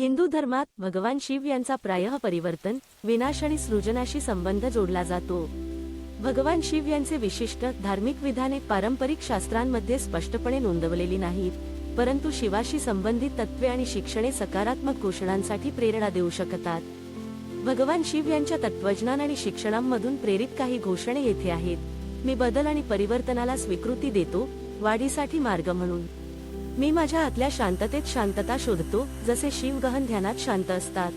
हिंदू धर्मात भगवान शिव यांचा प्रायः परिवर्तन, विनाश आणि सृजनाशी संबंध जोडला जातो। भगवान शिव यांचे विशिष्ट धार्मिक विधाने पारंपरिक शास्त्रांमध्ये स्पष्टपणे नोंदवलेली नाहीत, परंतु शिवाशी संबंधित तत्त्वे आणि शिक्षणे सकारात्मक घोषणांसाठी प्रेरणा देऊ शकतात। भगवान शिव यांच्या तत्त्वज्ञान आणि शिक्षणांमधून प्रेरित काही घोषणे येथे आहेत। मी बदल आणि परिवर्तनाला स्वीकृती देतो, वाढीसाठी मार्ग म्हणून। मी माझ्या आतल्या शांततेत शांतता शोधतो, जसे शिव गहन ध्यानात शांत असतात।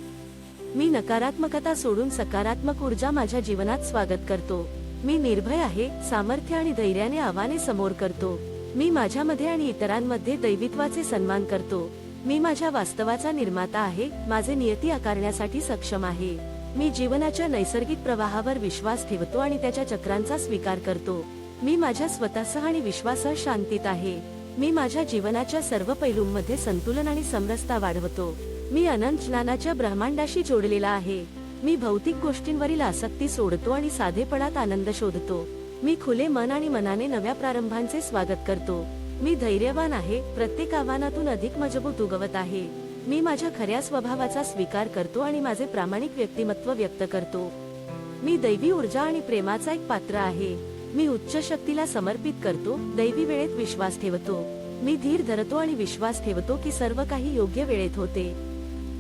मी नकारात्मकता सोडून सकारात्मक ऊर्जा माझ्या जीवनात स्वागत करतो। मी निर्भय आहे, सामर्थ्य आणि धैर्याने आव्हाने समोर करतो। मी माझ्यामध्ये आणि इतरांमध्ये दैवित्वाचे सन्मान करतो। मी माझ्या वास्तवाचा निर्माता आहे, माझे नियती आकारण्यासाठी सक्षम आहे। मी जीवनाच्या नैसर्गिक प्रवाहावर विश्वास ठेवतो आणि त्याच्या चक्रांचा स्वीकार करतो। मी माझ्या स्वतःसह आणि विश्वासासह शांतीत आहे। मी माझ्या जीवनाच्या सर्व पैलूंमध्ये संतुलन आणि समरसता वाढवतो। मी अनंत ज्ञानाच्या ब्रह्मांडाशी जोडलेला आहे। मी भौतिक गोष्टींवरील आसक्ती सोडतो आणि साधेपणात आनंद शोधतो। मी खुले मन आणि मनाने नव्या प्रारंभांचे स्वागत करतो। मी धैर्यवान आहे, प्रत्येक आव्हानातून अधिक मजबूत उगवत आहे। मी माझ्या खऱ्या स्वभावाचा स्वीकार करतो आणि माझे प्रामाणिक व्यक्तिमत्व व्यक्त करतो। मी दैवी ऊर्जा आणि प्रेमाचा एक पात्र आहे। मी उच्च शक्तीला समर्पित करतो, दैवी वेळेत विश्वास ठेवतो। मी धीर धरतो आणि विश्वास ठेवतो की सर्व काही योग्य वेळेत होते।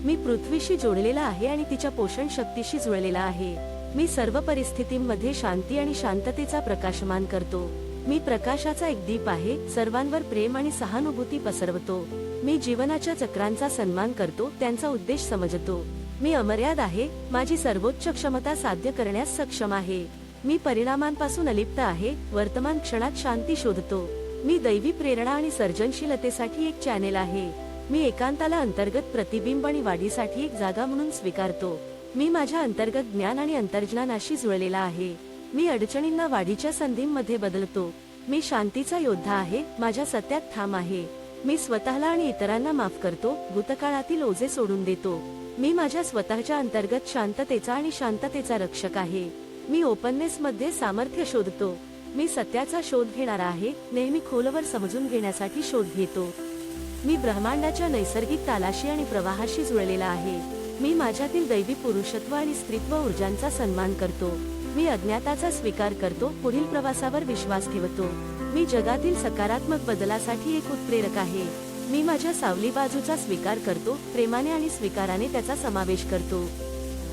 मी पृथ्वीशी जोडलेला आहे आणि तिच्या पोषण शक्तीशी जुळलेला आहे। मी सर्व परिस्थितींमध्ये शांती आणि शांततेचा प्रकाशमान करतो। मी प्रकाशाचा एक दीप आहे, सर्वांवर प्रेम आणि सहानुभूती पसरवतो। मी जीवनाच्या चक्रांचा सन्मान करतो, त्यांचा उद्देश समजतो। मी अमर्याद आहे, माझी सर्वोच्च क्षमता साध्य करण्यास सक्षम आहे। मी परिणामांपासून अलिप्त आहे, वर्तमान क्षणात शांती शोधतो। मी दैवी प्रेरणा आणि सर्जनशीलतेसाठी एक चॅनेल आहे। मी एकांताला अंतर्गत प्रतिबिंब आणि वाढीसाठी एक जागा म्हणून स्वीकारतो। मी माझ्या अंतर्गत ज्ञान आणि अंतर्ज्ञानाशी जुळलेला आहे। मी अडचणींना वाढीच्या संधींमध्ये बदलतो। मी शांतीचा योद्धा आहे, माझ्या सत्यात ठाम आहे। मी स्वतःला आणि इतरांना माफ करतो, भूतकाळातील ओझे सोडून देतो। मी माझ्या स्वतःच्या अंतर्गत शांततेचा आणि शांततेचा रक्षक आहे। मी ओपननेस मध्ये सामर्थ्य शोधतो। मी सत्याचा शोध घेणारा आहे, नेहमी खोलवर समजून घेण्यासाठी शोध घेतो। मी ब्रह्मांडाच्या नैसर्गिक तालाशी आणि प्रवाहाशी जुळलेला आहे। मी माझ्यातील दैवी पुरुषत्व आणि स्त्रीत्व ऊर्जांचा सन्मान करतो। मी अज्ञाताचा स्वीकार करतो, पुढील प्रवासावर विश्वास ठेवतो। मी जगातील सकारात्मक बदलासाठी एक उत्प्रेरक आहे। मी माझ्या सावली बाजूचा स्वीकार करतो, प्रेमाने आणि स्वीकाराने त्याचा समावेश करतो।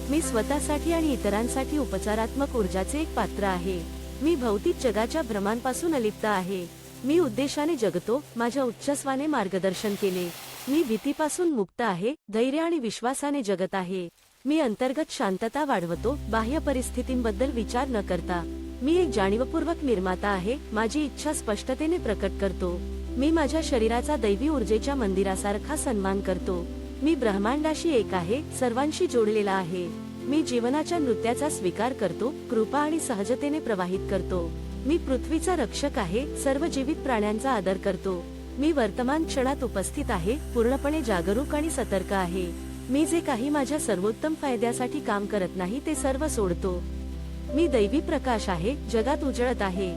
मी स्वतःसाठी आणि इतरांसाठी उपचारात्मक ऊर्जाचे एक पात्र आहे। मी भौतिक जगाच्या भ्रमांपासून अलिप्त आहे। मी उद्देशाने जगतो, माझ्या उच्चस्वाने मार्गदर्शन केले। मी भीतीपासून मुक्त आहे, धैर्य आणि विश्वासाने जगत आहे। मी अंतर्गत शांतता वाढवतो, बाह्य परिस्थितींबद्दल विचार न करता। मी एक जाणीवपूर्वक निर्माता आहे, माझी इच्छा स्पष्टतेने प्रकट करतो। मी माझ्या शरीराचा दैवी ऊर्जेच्या मंदिरासारखा सन्मान करतो। मी ब्रह्मांडाशी एक आहे, सर्वांशी जोडलेला आहे। मी जीवनाच्या नृत्याचा स्वीकार करतो, कृपा आणि सहजतेने प्रवाहित करतो। मी पृथ्वीचा रक्षक आहे, सर्व जीवित प्राण्यांचा आदर करतो। मी वर्तमान क्षणात उपस्थित आहे, पूर्णपणे जागरूक आणि सतर्क आहे। मी जे काही माझ्या सर्वोत्तम फायद्यासाठी काम करत नाही ते सर्व सोडतो। मी दैवी प्रकाश आहे, जगात उजळत आहे।